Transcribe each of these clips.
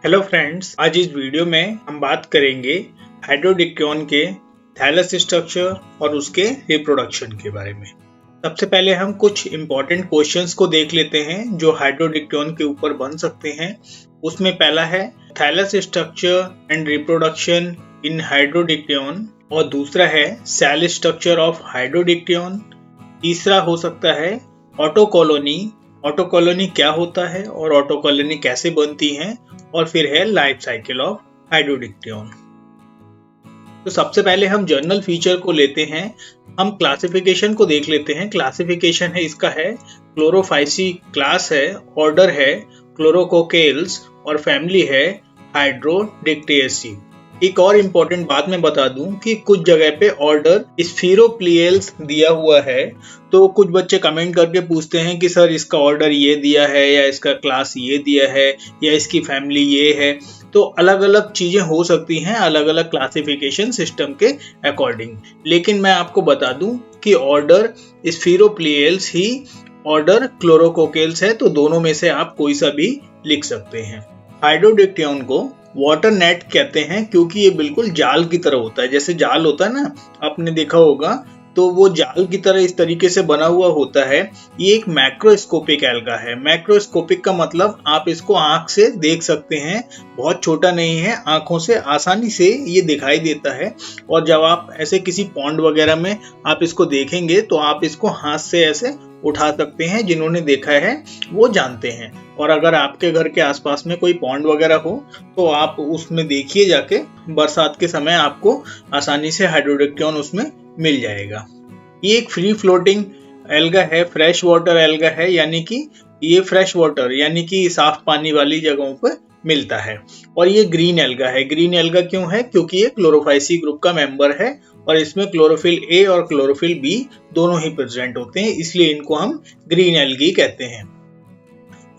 Hello friends, आज इस video में हम बात करेंगे हाइड्रोडिक्टोन के थैलस स्ट्रक्चर और उसके रिप्रोडक्शन के बारे में। सबसे पहले हम कुछ इम्पोर्टेंट क्वेश्चंस को देख लेते हैं जो हाइड्रोडिक्टोन के ऊपर बन सकते हैं। उसमें पहला है thallus structure and reproduction in hydrodictyon और दूसरा है सेल स्ट्रक्चर ऑफ हाइड्रोडिक्टोन। तीसरा हो सकता है ऑटोकॉलोनी। ऑटोकॉलोनी क्या होता है और ऑटोकॉलोनी कैसे बनती है, और फिर है लाइफ साइकिल ऑफ हाइड्रोडिक्टोन। तो सबसे पहले हम जर्नल फीचर को लेते हैं। हम क्लासिफिकेशन को देख लेते हैं। क्लासिफिकेशन है इसका है क्लोरोफाइसी, क्लास है, ऑर्डर है क्लोरोकोकेल्स और फैमिली है हाइड्रोडिक्टेसी। एक और इम्पोर्टेंट बात मैं बता दूं कि कुछ जगह पे ऑर्डर स्फीरोप्लियल्स दिया हुआ है, तो कुछ बच्चे कमेंट करके पूछते हैं कि सर इसका ऑर्डर ये दिया है या इसका क्लास ये दिया है या इसकी फैमिली ये है। तो अलग अलग चीजें हो सकती हैं अलग अलग क्लासिफिकेशन सिस्टम के अकॉर्डिंग, लेकिन मैं आपको बता दूं कि ऑर्डर स्फीरोप्लियल्स ही ऑर्डर क्लोरोकोकेल्स है, तो दोनों में से आप कोई सा भी लिख सकते हैं। हाइड्रोडिक्टोन को वाटर नेट कहते हैं क्योंकि ये बिल्कुल जाल की तरह होता है। जैसे जाल होता है ना, आपने देखा होगा, तो वो जाल की तरह इस तरीके से बना हुआ होता है। ये एक मैक्रोस्कोपिक एल्गा है। मैक्रोस्कोपिक का मतलब आप इसको आंख से देख सकते हैं, बहुत छोटा नहीं है, आंखों से आसानी से ये दिखाई देता है। और जब आप ऐसे किसी पॉन्ड वगैरह में आप इसको देखेंगे तो आप इसको हाथ से ऐसे उठा सकते हैं। जिन्होंने देखा है वो जानते हैं। और अगर आपके घर के आसपास में कोई पॉन्ड वगैरह हो तो आप उसमें देखिए जाके, बरसात के समय आपको आसानी से हाइड्रोडिक्टोन उसमें मिल जाएगा। ये एक फ्री फ्लोटिंग एल्गा है, फ्रेश वाटर एल्गा है, यानी कि ये फ्रेश वाटर यानी कि साफ पानी वाली जगहों पर मिलता है। और ये ग्रीन एल्गा है। ग्रीन एल्गा क्यों है? क्योंकि ये क्लोरोफाइसी ग्रुप का मेंबर है और इसमें क्लोरोफिल ए और क्लोरोफिल बी दोनों ही प्रेजेंट होते हैं, इसलिए इनको हम ग्रीन एल्गी कहते हैं।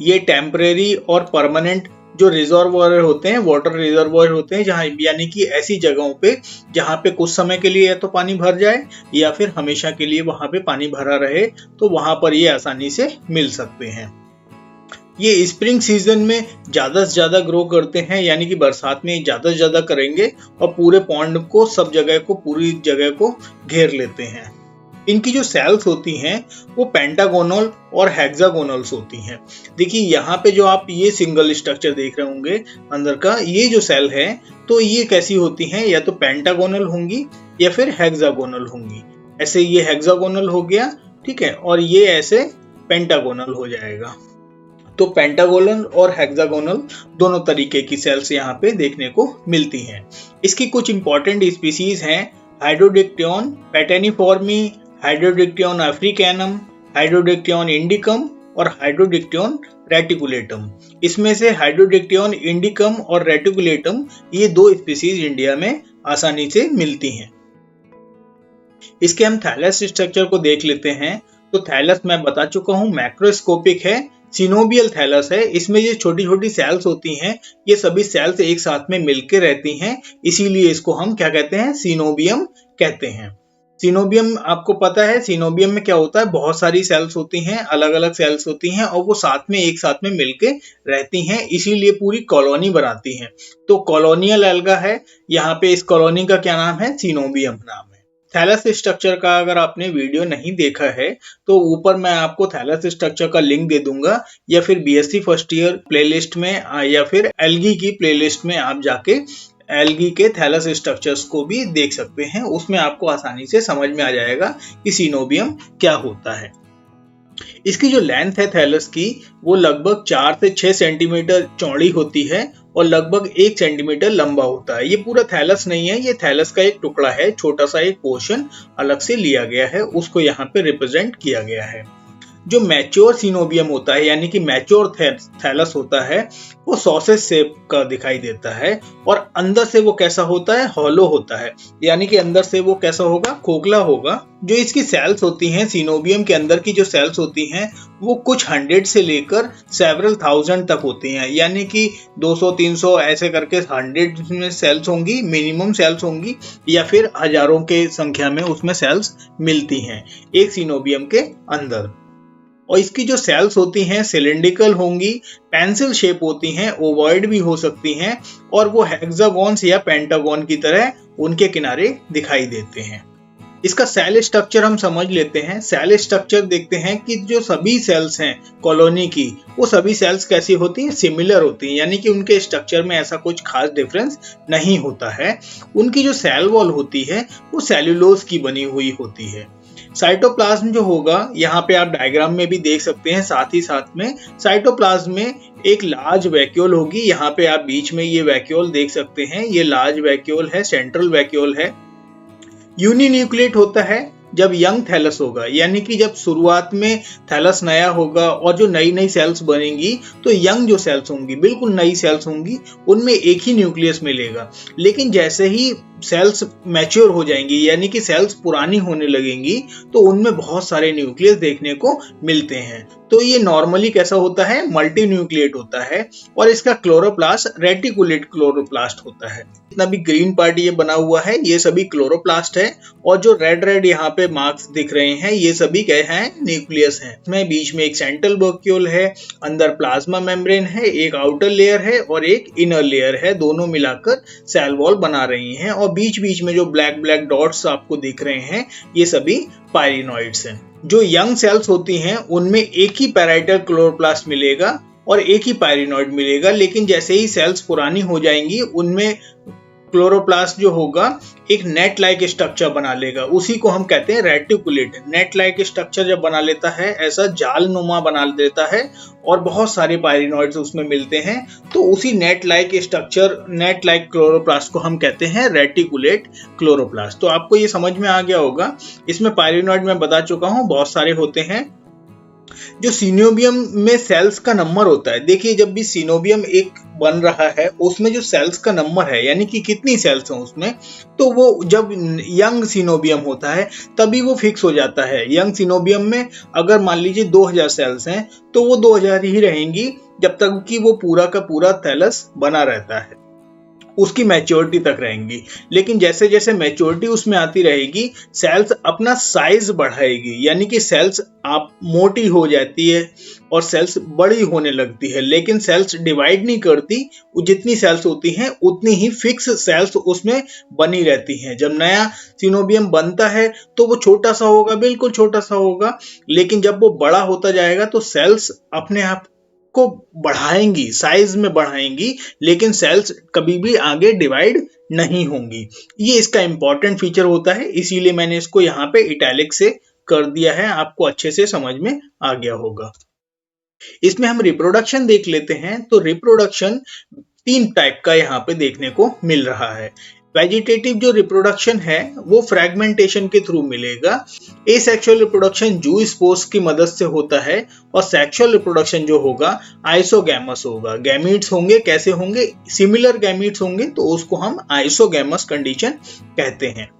ये टेम्परेरी और परमानेंट जो रिजर्वोयर होते हैं, वाटर रिजर्वोयर होते हैं, जहाँ यानी कि ऐसी जगहों पे जहाँ पे कुछ समय के लिए या तो पानी भर जाए या फिर हमेशा के लिए वहां पे पानी भरा रहे, तो वहां पर ये आसानी से मिल सकते हैं। ये स्प्रिंग सीजन में ज्यादा से ज्यादा ग्रो करते हैं, यानी कि बरसात में ज्यादा से ज्यादा करेंगे और पूरे पॉन्ड को, सब जगह को, पूरी जगह को घेर लेते हैं। इनकी जो सेल्स होती हैं वो पेंटागोनल और हेक्सागोनल्स होती हैं। देखिए यहाँ पे जो आप ये सिंगल स्ट्रक्चर देख रहे होंगे अंदर का, ये जो सेल है तो ये कैसी होती हैं, या तो पेंटागोनल होंगी या फिर हेक्सागोनल होंगी। ऐसे ये हेक्सागोनल हो गया, ठीक है, और ये ऐसे पेंटागोनल हो जाएगा। तो पेंटागोनल और हेक्सागोनल दोनों तरीके की सेल्स यहाँ पे देखने को मिलती हैं। इसकी कुछ इंपॉर्टेंट स्पीसीज हैं हाइड्रोडिक्टोन पैटेनिफॉर्मी, हाइड्रोडिक्टोन अफ्रीकैनम, हाइड्रोडिक्टोन इंडिकम और हाइड्रोडिक्टोन रेटिकुलेटम। इसमें से हाइड्रोडिक्टोन इंडिकम और रेटिकुलेटम ये दो स्पीसीज इंडिया में आसानी से मिलती हैं। इसके हम थैलस स्ट्रक्चर को देख लेते हैं। तो थैलस मैं बता चुका हूँ मैक्रोस्कोपिक है, सिनोबियल थैलस है। इसमें ये छोटी छोटी सेल्स होती हैं, ये सभी सेल्स एक साथ में मिलके रहती हैं, इसीलिए इसको हम क्या कहते हैं, सिनोबियम कहते हैं। सिनोबियम आपको पता है, सिनोबियम में क्या होता है, बहुत सारी सेल्स होती हैं, अलग अलग सेल्स होती हैं और वो साथ में एक साथ में मिलके रहती हैं, इसीलिए पूरी कॉलोनी बनाती हैं। तो कॉलोनियल एल्गा है। यहाँ पे इस कॉलोनी का क्या नाम है, सिनोबियम नाम है। थैलस स्ट्रक्चर का अगर आपने वीडियो नहीं देखा है तो ऊपर मैं आपको थैलस स्ट्रक्चर का लिंक दे दूंगा, या फिर बीएससी फर्स्ट ईयर प्लेलिस्ट में या फिर एल्गी की प्लेलिस्ट में आप जाके एल्गी के थैलस स्ट्रक्चर्स को भी देख सकते हैं। उसमें आपको आसानी से समझ में आ जाएगा कि सिनोबियम क्या होता है। इसकी जो लेंथ है थैलस की, वो लगभग 4 से 6 सेंटीमीटर चौड़ी होती है और लगभग 1 सेंटीमीटर लंबा होता है। ये पूरा थैलस नहीं है, ये थैलस का एक टुकड़ा है, छोटा सा एक पोर्शन अलग से लिया गया है, उसको यहाँ पे रिप्रेजेंट किया गया है। जो मैच्योर सिनोबियम होता है, यानी कि मैच्योर थैलस होता है, वो सॉसेज शेप का दिखाई देता है और अंदर से वो कैसा होता है, हॉलो होता है, यानी कि अंदर से वो कैसा होगा, खोखला होगा। जो इसकी सेल्स होती हैं, सिनोबियम के अंदर की जो सेल्स होती हैं, वो कुछ 100 से लेकर सेवरल थाउजेंड तक होती हैं, यानी कि 200-300 ऐसे करके 100 में सेल्स होंगी, मिनिमम सेल्स होंगी, या फिर हजारों के संख्या में उसमें सेल्स मिलती हैं एक सिनोबियम के अंदर। और इसकी जो सेल्स होती हैं सिलेंड्रिकल होंगी, पेंसिल शेप होती हैं, ओवॉइड भी हो सकती हैं और वो हेक्सागोन्स या पेंटागोन की तरह उनके किनारे दिखाई देते हैं। इसका सेल स्ट्रक्चर हम समझ लेते हैं। सेल स्ट्रक्चर देखते हैं कि जो सभी सेल्स हैं कॉलोनी की, वो सभी सेल्स कैसी होती हैं, सिमिलर होती हैं, यानी कि उनके स्ट्रक्चर में ऐसा कुछ खास डिफरेंस नहीं होता है। उनकी जो सेल वॉल होती है वो सेल्यूलोज की बनी हुई होती है। साइटोप्लाज्म जो होगा, यहाँ पे आप डायग्राम में भी देख सकते हैं, साथ ही साथ में साइटोप्लाज्म में एक लार्ज वैक्यूल होगी। यहाँ पे आप बीच में ये वैक्यूल देख सकते हैं, ये लार्ज वैक्यूल है, सेंट्रल वैक्यूल है। यूनिन्यूक्लिएट होता है जब यंग थैलस होगा, यानी कि जब शुरुआत में थैलस नया होगा और जो नई नई सेल्स बनेंगी तो यंग जो सेल्स होंगी, बिल्कुल नई सेल्स होंगी, उनमें एक ही न्यूक्लियस मिलेगा। लेकिन जैसे ही सेल्स मैच्योर हो जाएंगी, यानी कि सेल्स पुरानी होने लगेंगी, तो उनमें बहुत सारे न्यूक्लियस देखने को मिलते हैं। तो ये नॉर्मली कैसा होता है, मल्टी न्यूक्लिएट होता है और इसका क्लोरोप्लास्ट रेटिकुलेट क्लोरोप्लास्ट होता है। जितना भी ग्रीन पार्ट ये बना हुआ है ये सभी क्लोरोप्लास्ट है और जो रेड रेड यहाँ पे मार्क्स दिख रहे हैं ये सभी क्या हैं, न्यूक्लियस हैं। इसमें बीच में एक सेंट्रल वैक्यूल है, अंदर प्लाज्मा मेम्ब्रेन है, एक आउटर लेयर है और एक इनर लेयर है, दोनों मिलाकर सेल वॉल बना रही हैं। और बीच बीच में जो ब्लैक ब्लैक डॉट्स आपको दिख रहे हैं ये सभी पायरिनॉइड्स हैं। जो यंग सेल्स होती हैं उनमें एक ही पैराइटल क्लोरोप्लास्ट मिलेगा और एक ही पायरिनॉइड मिलेगा, लेकिन जैसे ही सेल्स पुरानी हो जाएंगी उनमें क्लोरोप्लास्ट जो होगा एक नेट लाइक स्ट्रक्चर बना लेगा, उसी को हम कहते हैं रेटिकुलेट। नेट लाइक स्ट्रक्चर जब बना लेता है, ऐसा जाल नुमा बना देता है और बहुत सारे पायरिनॉइड्स उसमें मिलते हैं, तो उसी net like structure, net like chloroplast को हम कहते हैं रेटिकुलेट क्लोरोप्लास्ट। तो आपको ये समझ में आ गया होगा। इसमें पायरिनॉइड मैं बता चुका हूँ बहुत सारे होते हैं। जो सिनोबियम में सेल्स का नंबर होता है, देखिए जब भी सिनोबियम एक बन रहा है उसमें जो सेल्स का नंबर है, यानी कि कितनी सेल्स हैं उसमें, तो वो जब यंग सिनोबियम होता है तभी वो फिक्स हो जाता है। यंग सिनोबियम में अगर मान लीजिए 2000 सेल्स हैं तो वो 2000 ही रहेंगी जब तक कि वो पूरा का पूरा थैलस बना रहता है, उसकी मैच्योरिटी तक रहेंगी। लेकिन जैसे जैसे मैच्योरिटी उसमें आती रहेगी सेल्स अपना साइज बढ़ाएगी, यानी कि सेल्स आप मोटी हो जाती है और सेल्स बड़ी होने लगती है, लेकिन सेल्स डिवाइड नहीं करती। जितनी सेल्स होती हैं उतनी ही फिक्स सेल्स उसमें बनी रहती हैं। जब नया सिनोबियम बनता है तो वो छोटा सा होगा, बिल्कुल छोटा सा होगा, लेकिन जब वो बड़ा होता जाएगा तो सेल्स अपने आप को बढ़ाएंगी, साइज में बढ़ाएंगी, लेकिन सेल्स कभी भी आगे डिवाइड नहीं होंगी। ये इसका इंपॉर्टेंट फीचर होता है, इसीलिए मैंने इसको यहाँ पे इटैलिक से कर दिया है, आपको अच्छे से समझ में आ गया होगा। इसमें हम रिप्रोडक्शन देख लेते हैं। तो रिप्रोडक्शन 3 टाइप का यहाँ पे देखने को मिल रहा है। वेजिटेटिव जो रिप्रोडक्शन है वो फ्रैगमेंटेशन के थ्रू मिलेगा। एसेक्सुअल रिप्रोडक्शन जूस्पोर्स की मदद से होता है और सेक्सुअल रिप्रोडक्शन जो होगा आइसोगैमस होगा। गैमीट्स होंगे, कैसे होंगे, सिमिलर गैमीट्स होंगे, तो उसको हम आइसोगैमस कंडीशन कहते हैं।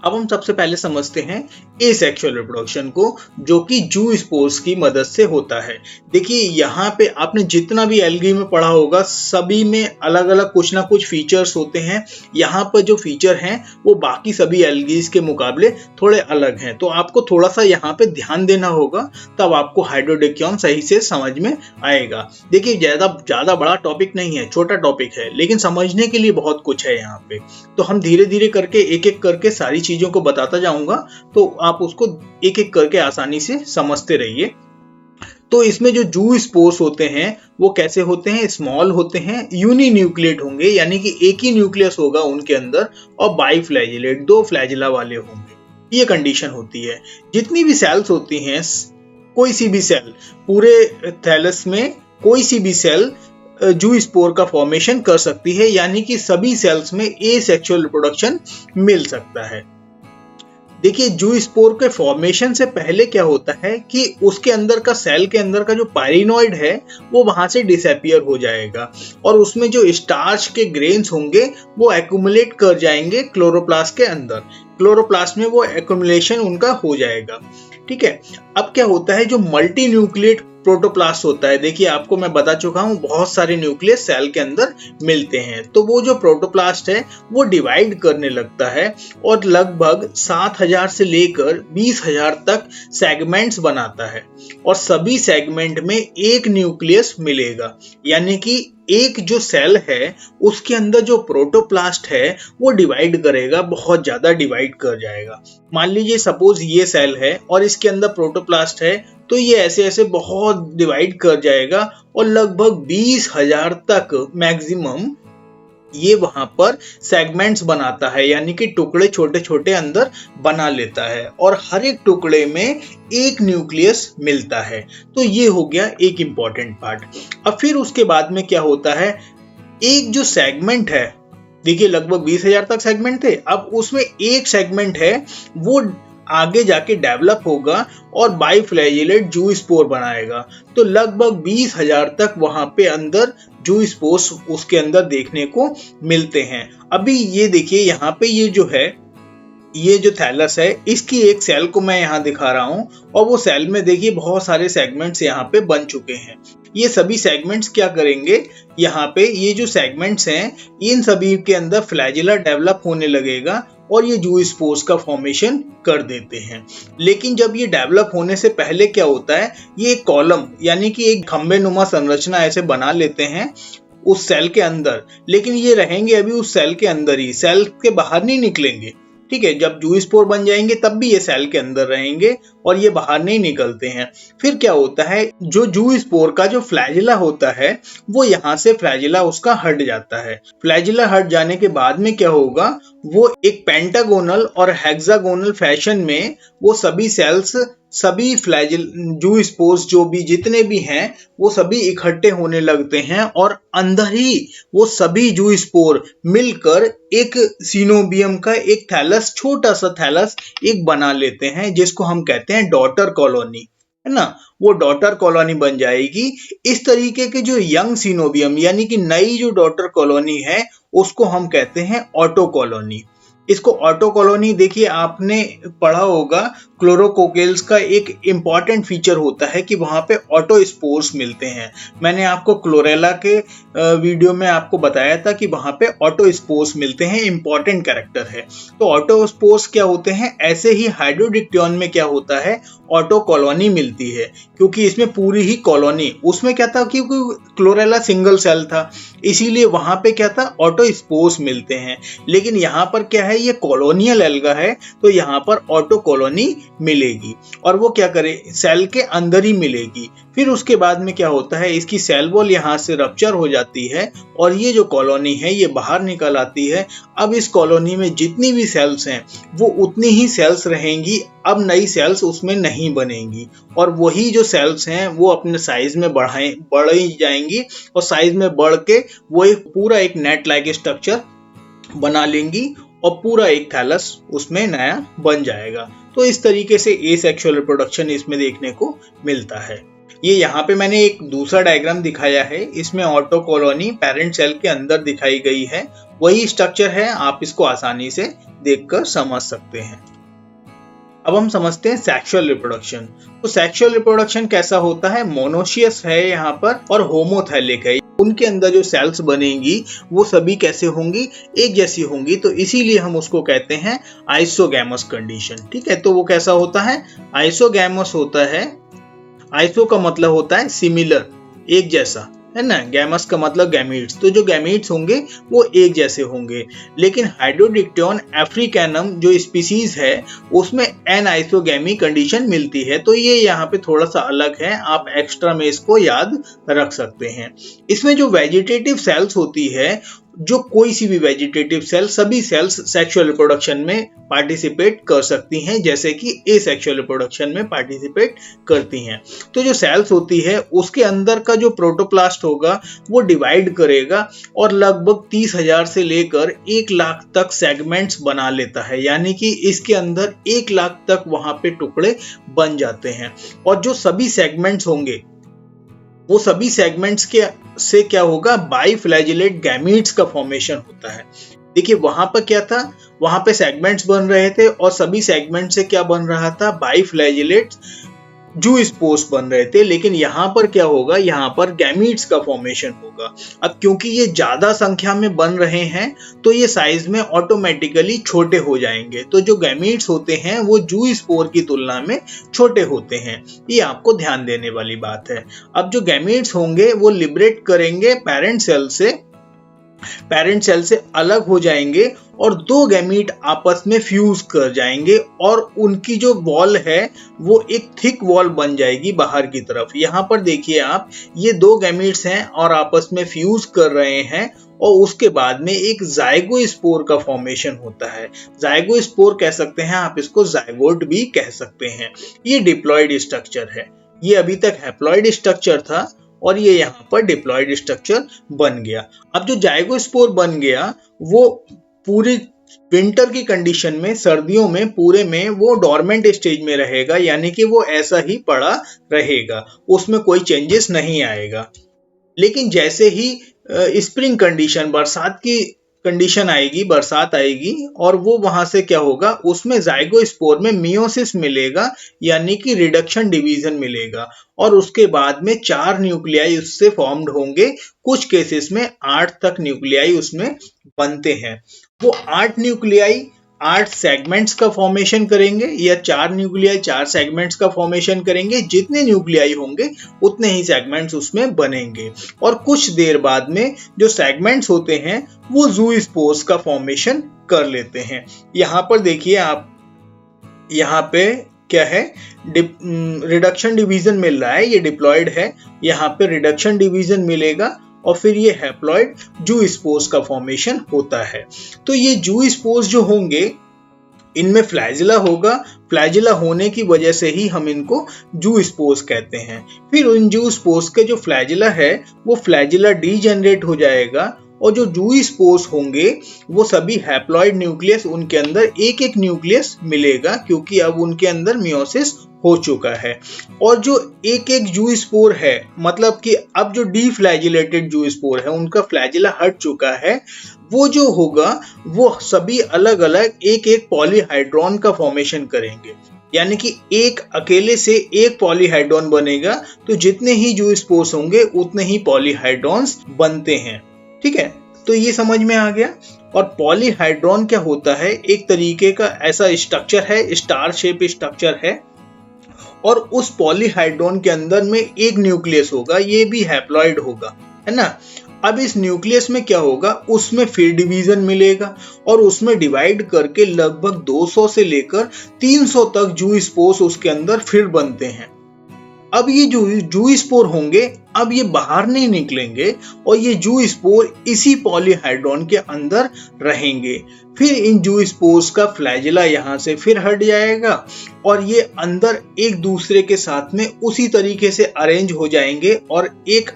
अब हम सबसे पहले समझते हैं एसेक्सुअल रिप्रोडक्शन को, जो कि जूस्पोर्स की मदद से होता है। देखिए यहाँ पे आपने जितना भी एल्गी में पढ़ा होगा सभी में अलग अलग कुछ ना कुछ फीचर्स होते हैं। यहाँ पर जो फीचर हैं वो बाकी सभी एल्गीज के मुकाबले थोड़े अलग हैं, तो आपको थोड़ा सा यहाँ पे ध्यान देना होगा, तब आपको हाइड्रोडिक्योन सही से समझ में आएगा। देखिए ज्यादा बड़ा टॉपिक नहीं है, छोटा टॉपिक है, लेकिन समझने के लिए बहुत कुछ है यहाँ पे। तो हम धीरे धीरे करके एक एक करके सारी चीजों को बताता जाऊंगा, तो आप उसको एक एक करके आसानी से समझते रहिए। तो इसमें जो जूस्पोर्स होते हैं वो कैसे होते हैं, स्मॉल होते हैं, यूनिन्यूक्लिएट होंगे, यानी कि एक ही न्यूक्लियस होगा उनके अंदर, और बाइफ्लैजिलेट, 2 फ्लैजिला वाले होंगे। ये कंडीशन होती है। जितनी भी सेल्स होती हैं, कोई सी भी सेल, पूरे थैलस में कोई सी भी सेल जूस्पोर का फॉर्मेशन कर सकती है, यानी कि सभी सेल्स में एसेक्सुअल रिप्रोडक्शन मिल सकता है। देखिए जूस्पोर के फॉर्मेशन से पहले क्या होता है कि उसके अंदर का, सेल के अंदर का जो पायरिनॉइड है वो वहां से डिसअपियर हो जाएगा और उसमें जो स्टार्च के ग्रेन्स होंगे वो एक्यूमुलेट कर जाएंगे क्लोरोप्लास्ट के अंदर। क्लोरोप्लास्ट में वो एक्यूमुलेशन उनका हो जाएगा। ठीक है। अब क्या होता है, जो मल्टी न्यूक्लिएट प्रोटोप्लास्ट होता है। देखिए आपको मैं बता चुका हूँ बहुत सारे न्यूक्लियस सेल के अंदर मिलते हैं। तो वो जो प्रोटोप्लास्ट है वो डिवाइड करने लगता है और लगभग 7,000 से लेकर 20,000 तक सेगमेंट्स बनाता है और सभी सेगमेंट में एक न्यूक्लियस मिलेगा। यानी कि एक जो सेल है उसके अंदर जो प्रोटोप्लास्ट है वो डिवाइड करेगा, बहुत ज्यादा डिवाइड कर जाएगा। मान लीजिए सपोज ये सेल है और इसके अंदर प्रोटोप्लास्ट है, तो ये ऐसे ऐसे बहुत डिवाइड कर जाएगा और लगभग 20,000 तक मैक्सिमम ये वहां पर सेगमेंट्स बनाता है, यानी कि टुकड़े छोटे छोटे अंदर बना लेता है और हर एक टुकड़े में एक न्यूक्लियस मिलता है। तो ये हो गया एक इंपॉर्टेंट पार्ट। अब फिर उसके बाद में क्या होता है, एक जो सेगमेंट है, देखिए लगभग 20,000 तक सेगमेंट थे, अब उसमें एक सेगमेंट है वो आगे जाके डेवलप होगा और बाइफ्लैजिलेट जू स्पोर बनाएगा। तो लगभग 20,000 तक वहां पे अंदर जू स्पोर्स उसके अंदर देखने को मिलते हैं। अभी ये देखिए यहाँ पे ये जो है, ये जो थैलस है इसकी एक सेल को मैं यहाँ दिखा रहा हूँ और वो सेल में देखिए बहुत सारे सेगमेंट्स यहाँ पे बन चुके हैं। ये सभी सेगमेंट्स क्या करेंगे, यहाँ पे ये जो सेगमेंट्स हैं इन सभी के अंदर फ्लैजिला डेवलप होने लगेगा और ये जू स्पोर्स का फॉर्मेशन कर देते हैं। लेकिन जब ये डेवलप होने से पहले क्या होता है, ये एक कॉलम यानी कि एक खंबे नुमा संरचना ऐसे बना लेते हैं उस सेल के अंदर, लेकिन ये रहेंगे अभी उस सेल के अंदर ही, सेल के बाहर नहीं निकलेंगे। ठीक है, जब जू स्पोर बन जाएंगे तब भी ये सेल के अंदर रहेंगे और ये बाहर नहीं निकलते हैं। फिर क्या होता है, जो जू स्पोर का जो फ्लैजिला होता है वो यहाँ से फ्लैजिला उसका हट जाता है। फ्लैजिला हट जाने के बाद में क्या होगा, वो एक पेंटागोनल और हेक्सागोनल फैशन में वो सभी सेल्स, सभी फ्लैजिल जू स्पोर्स जो भी जितने भी हैं वो सभी इकट्ठे होने लगते हैं और अंदर ही वो सभी जू स्पोर मिलकर एक सीनोबियम का एक थैलस, छोटा सा थैलस एक बना लेते हैं, जिसको हम कहते हैं डॉटर कॉलोनी, है ना। वो डॉटर कॉलोनी बन जाएगी। इस तरीके के जो यंग सीनोबियम यानी कि नई जो डॉटर कॉलोनी है उसको हम कहते हैं ऑटो कॉलोनी। इसको ऑटो कॉलोनी, देखिए आपने पढ़ा होगा क्लोरोकोकेल्स का एक इंपॉर्टेंट फीचर होता है कि वहां पे ऑटो स्पोर्स मिलते हैं। मैंने आपको क्लोरेला के वीडियो में आपको बताया था कि वहां पे ऑटो स्पोर्स मिलते हैं, इंपॉर्टेंट कैरेक्टर है। तो ऑटो स्पोर्स क्या होते हैं, ऐसे ही हाइड्रोडिक्टियन में क्या होता है, ऑटो कॉलोनी मिलती है, क्योंकि इसमें पूरी ही कॉलोनी, उसमें क्या था, क्योंकि क्लोरेला सिंगल सेल था इसीलिए वहां पे क्या था, ऑटो स्पोर्स मिलते हैं। लेकिन यहाँ पर क्या है, ये कॉलोनियल एल्गा है तो यहाँ पर ऑटो कॉलोनी मिलेगी और वो क्या करे, सेल के अंदर ही मिलेगी। फिर उसके बाद में क्या होता है, इसकी सेल वॉल यहाँ से रप्चर हो जाती है और ये जो कॉलोनी है ये बाहर निकल आती है। अब इस कॉलोनी में जितनी भी सेल्स हैं वो उतनी ही सेल्स रहेंगी, अब नई सेल्स उसमें नहीं बनेंगी और वही जो सेल्स हैं वो अपने साइज में बढ़ जाएंगी और साइज में बढ़ के वो एक पूरा एक नेट लाइक स्ट्रक्चर बना लेंगी और पूरा एक थैलस उसमें नया बन जाएगा। तो इस तरीके से एसेक्सुअल रिप्रोडक्शन इसमें देखने को मिलता है। ये यहाँ पे मैंने एक दूसरा डायग्राम दिखाया है, इसमें ऑटो कॉलोनी पेरेंट सेल के अंदर दिखाई गई है, वही स्ट्रक्चर है, आप इसको आसानी से देखकर समझ सकते हैं। अब हम समझते हैं सेक्सुअल रिप्रोडक्शन। तो सेक्सुअल रिप्रोडक्शन कैसा होता है, मोनोशियस है यहाँ पर और होमोथैलिक है। उनके अंदर जो सेल्स बनेंगी वो सभी कैसे होंगी, एक जैसी होंगी, तो इसीलिए हम उसको कहते हैं आइसोगैमस कंडीशन। ठीक है, तो वो कैसा होता है, आइसोगैमस होता है, आइसो का मतलब होता है सिमिलर, एक जैसा, है ना, गैमस का मतलब गैमीट्स, तो जो गैमीट्स होंगे वो एक जैसे होंगे। लेकिन हाइड्रोडिक्टियन अफ्रीकैनम जो स्पीसीज है उसमें एनाइसोगैमी कंडीशन मिलती है, तो ये यहाँ पे थोड़ा सा अलग है, आप एक्स्ट्रा में इसको याद रख सकते हैं। इसमें जो वेजिटेटिव सेल्स होती है, जो कोई सी भी वेजिटेटिव सेल, सभी सेल्स सेक्सुअल रिप्रोडक्शन में पार्टिसिपेट कर सकती हैं, जैसे कि एसेक्सुअल रिप्रोडक्शन में पार्टिसिपेट करती हैं। तो जो सेल्स होती है उसके अंदर का जो प्रोटोप्लास्ट होगा वो डिवाइड करेगा और लगभग 30,000 से लेकर 1 लाख तक सेगमेंट्स बना लेता है, यानी कि इसके अंदर 1 लाख तक वहां पे टुकड़े बन जाते हैं। और जो सभी सेगमेंट्स होंगे वो सभी सेगमेंट्स के से क्या होगा, बाइफ्लैजिलेट गैमीट्स का फॉर्मेशन होता है। देखिए वहां पर क्या था, वहां पे सेगमेंट्स बन रहे थे और सभी सेगमेंट से क्या बन रहा था, बाइफ्लैजिलेट्स जू स्पोर्स बन रहे थे, लेकिन यहाँ पर क्या होगा, यहाँ पर गैमीट्स का फॉर्मेशन होगा। अब क्योंकि ये ज्यादा संख्या में बन रहे हैं तो ये साइज में ऑटोमेटिकली छोटे हो जाएंगे। तो जो गैमीट्स होते हैं वो जू स्पोर की तुलना में छोटे होते हैं, ये आपको ध्यान देने वाली बात है। अब जो गैमीट्स होंगे वो लिबरेट करेंगे पैरेंट सेल से अलग हो जाएंगे और दो गैमीट आपस में फ्यूज कर जाएंगे और उनकी जो वॉल है वो एक थिक वॉल बन जाएगी बाहर की तरफ। यहाँ पर देखिए आप, ये दो गैमीट्स हैं और आपस में फ्यूज कर रहे हैं और उसके बाद में एक जाइगोस्पोर का फॉर्मेशन होता है। जाइगोस्पोर कह सकते हैं आप, इसको जाइगोट भी कह सकते हैं। ये डिप्लॉयड स्ट्रक्चर है। ये अभी तक हैप्लॉयड स्ट्रक्चर था और ये यहाँ पर डिप्लॉयड स्ट्रक्चर बन गया। अब जो जाइगोस्पोर बन गया वो पूरी विंटर की कंडीशन में, सर्दियों में पूरे में वो डोरमेंट स्टेज में रहेगा, यानी कि वो ऐसा ही पड़ा रहेगा, उसमें कोई चेंजेस नहीं आएगा। लेकिन जैसे ही स्प्रिंग कंडीशन, बरसात की कंडीशन आएगी, बरसात आएगी और वो वहां से क्या होगा, उसमें जाइगोस्पोर में मियोसिस मिलेगा, यानी कि रिडक्शन डिवीजन मिलेगा और उसके बाद में 4 न्यूक्लियाई उससे फॉर्म्ड होंगे। कुछ केसेस में 8 तक न्यूक्लियाई उसमें बनते हैं। वो 8 न्यूक्लियाई 8 सेगमेंट्स का फॉर्मेशन करेंगे या 4 न्यूक्लियाई 4 सेगमेंट्स का फॉर्मेशन करेंगे। जितने न्यूक्लियाई होंगे उतने ही सेगमेंट्स उसमें बनेंगे और कुछ देर बाद में जो सेगमेंट्स होते हैं वो ज़ूस्पोर्स का फॉर्मेशन कर लेते हैं। यहाँ पर देखिए आप, यहाँ पे क्या है, रिडक्शन डिवीजन मिल रहा है, ये डिप्लॉयड है, यहाँ पे रिडक्शन डिवीजन मिलेगा और फिर ये हैप्लॉयड जूस्पोर्स का फॉर्मेशन होता है। तो ये जूस्पोर्स जो होंगे इनमें फ्लैजिला होगा, फ्लैजिला होने की वजह से ही हम इनको जूस्पोर्स कहते हैं। फिर उन जूस्पोर्स के जो फ्लैजिला है वो फ्लैजिला डीजेनरेट हो जाएगा और जो जूस्पोर्स होंगे वो सभी हैप्लॉयड न्यूक्लियस, उनके अंदर एक एक न्यूक्लियस मिलेगा क्योंकि अब उनके अंदर मियोसिस हो चुका है। और जो एक एक जूस्पोर है, मतलब कि अब जो डीफ्लैजिलेटेड जूस्पोर है उनका फ्लैजिला हट चुका है, वो जो होगा वो सभी अलग अलग एक एक पॉलीहाइड्रॉन का फॉर्मेशन करेंगे, यानी कि एक अकेले से एक पॉलीहाइड्रॉन बनेगा। तो जितने ही जूस्पोर्स होंगे उतने ही पॉलीहाइड्रॉन्स बनते हैं। ठीक है, तो ये समझ में आ गया। और पॉलीहाइड्रॉन क्या होता है, एक तरीके का ऐसा स्ट्रक्चर है, स्टार शेप स्ट्रक्चर है और उस पॉलीहाइड्रॉन के अंदर में एक न्यूक्लियस होगा, ये भी हैप्लॉइड होगा, है ना। अब इस न्यूक्लियस में क्या होगा, उसमें फिर डिवीजन मिलेगा और उसमें डिवाइड करके लगभग 200 से लेकर 300 तक जूस्पोर्स उसके अंदर फिर बनते हैं। अब ये जो जूस्पोर होंगे अब ये बाहर नहीं निकलेंगे और ये जूस्पोर इसी पॉलीहाइड्रॉन के अंदर रहेंगे। फिर इन जूस्पोर्स का फ्लैजिला यहाँ से फिर हट जाएगा और ये अंदर एक दूसरे के साथ में उसी तरीके से अरेंज हो जाएंगे और एक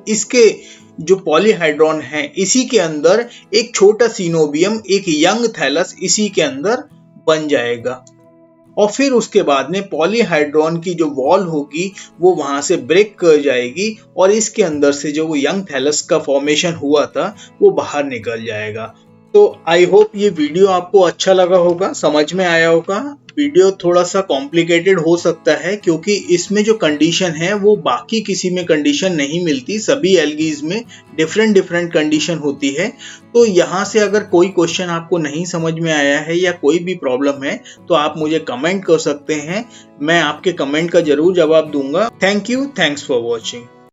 इसके जो पॉलीहाइड्रॉन है इसी के अंदर एक छोटा सीनोबियम, एक यंग थैलस इसी के अंदर बन जाएगा। और फिर उसके बाद में पॉलीहाइड्रॉन की जो वॉल होगी वो वहां से ब्रेक कर जाएगी और इसके अंदर से जो वो यंग थैलस का फॉर्मेशन हुआ था वो बाहर निकल जाएगा। तो आई होप ये वीडियो आपको अच्छा लगा होगा, समझ में आया होगा। वीडियो थोड़ा सा कॉम्प्लिकेटेड हो सकता है क्योंकि इसमें जो कंडीशन है वो बाकी किसी में कंडीशन नहीं मिलती, सभी एल्गीज में डिफरेंट कंडीशन होती है। तो यहाँ से अगर कोई क्वेश्चन आपको नहीं समझ में आया है या कोई भी प्रॉब्लम है तो आप मुझे कमेंट कर सकते हैं, मैं आपके कमेंट का जरूर जवाब दूंगा। Thank you, thanks for watching.